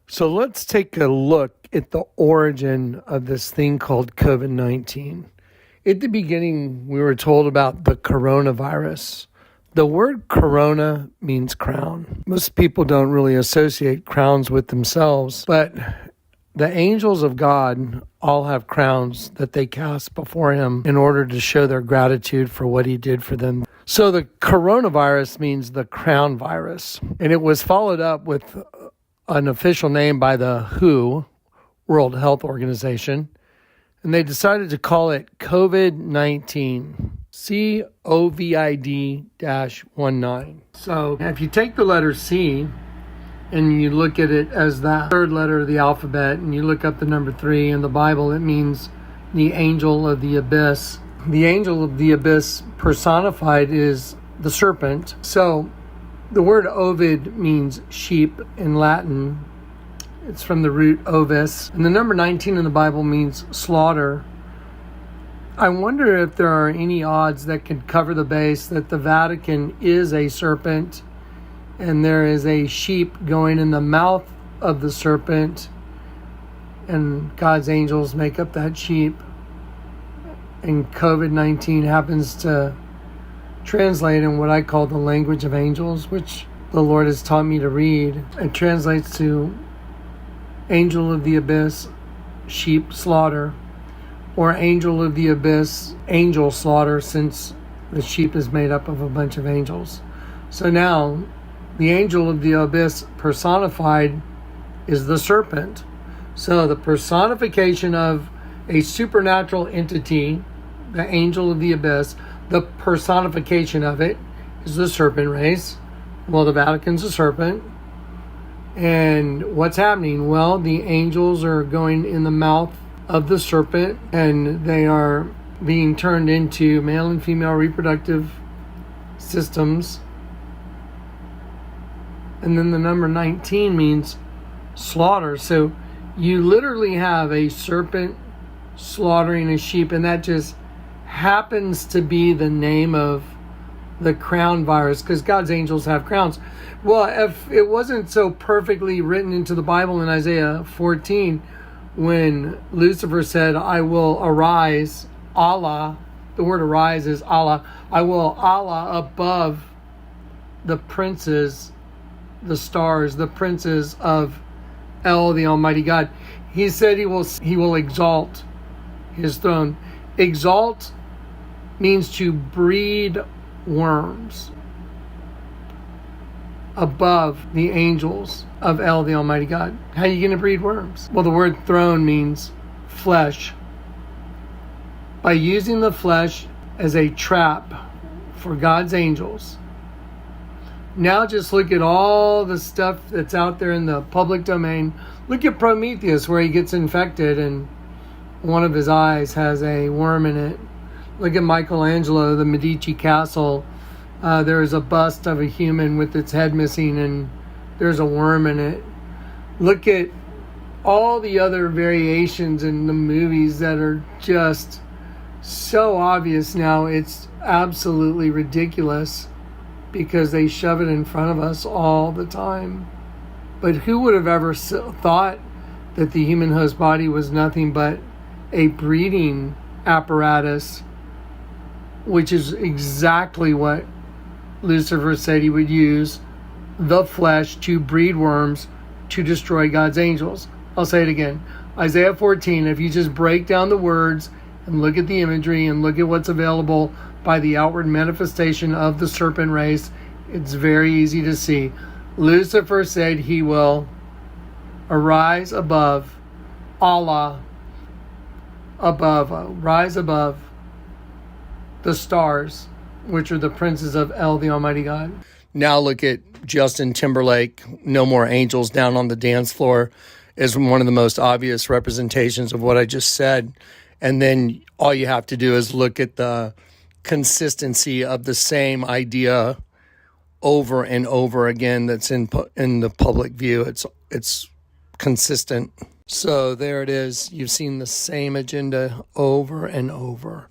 So let's take a look at the origin of this thing called COVID-19. At the beginning, we were told about the coronavirus. The word corona means crown. Most people don't really associate crowns with themselves, but the angels of God all have crowns that they cast before him in order to show their gratitude for what he did for them. So the coronavirus means the crown virus, and it was followed up with an official name by the WHO, World Health Organization, and they decided to call it COVID-19, COVID-19. So if you take the letter C and you look at it as the third letter of the alphabet and you look up the number 3 in the Bible, it means the angel of the abyss. The angel of the abyss personified is the serpent. So the word Ovid means sheep in Latin. It's from the root ovis. And the number 19 in the Bible means slaughter. I wonder if there are any odds that could cover the base that the Vatican is a serpent and there is a sheep going in the mouth of the serpent and God's angels make up that sheep. And COVID-19 happens to translate in what I call the language of angels, which the Lord has taught me to read. It translates to angel of the abyss, sheep slaughter, or angel of the abyss, angel slaughter, since the sheep is made up of a bunch of angels. So now, the angel of the abyss personified is the serpent. So the personification of a supernatural entity, the angel of the abyss, the personification of it is the serpent race. Well, the Vatican's a serpent. And what's happening? Well, the angels are going in the mouth of the serpent and they are being turned into male and female reproductive systems. And then the number 19 means slaughter. So you literally have a serpent slaughtering a sheep, and that just happens to be the name of the crown virus, because God's angels have crowns. Well, if it wasn't so perfectly written into the Bible in Isaiah 14, when Lucifer said, I will arise, Allah, the word arise is Allah, I will Allah above the princes, the stars, the princes of El, the Almighty God. He said he will exalt his throne. Exalt means to breed worms above the angels of El, the Almighty God. How are you going to breed worms? Well, the word throne means flesh. By using the flesh as a trap for God's angels. Now just look at all the stuff that's out there in the public domain. Look at Prometheus, where he gets infected and one of his eyes has a worm in it. Look at Michelangelo, the Medici Castle. There is a bust of a human with its head missing and there's a worm in it. Look at all the other variations in the movies that are just so obvious now. It's absolutely ridiculous because they shove it in front of us all the time. But who would have ever thought that the human host body was nothing but a breeding apparatus, which is exactly what Lucifer said he would use the flesh to breed worms to destroy God's angels. I'll say it again. Isaiah 14, if you just break down the words and look at the imagery and look at what's available by the outward manifestation of the serpent race, it's very easy to see. Lucifer said he will arise above Allah, rise above the stars, which are the princes of El, the Almighty God. Now look at Justin Timberlake, No More Angels Down on the Dance Floor, is one of the most obvious representations of what I just said. And then all you have to do is look at the consistency of the same idea over and over again that's in the public view. It's consistent. So there it is. You've seen the same agenda over and over.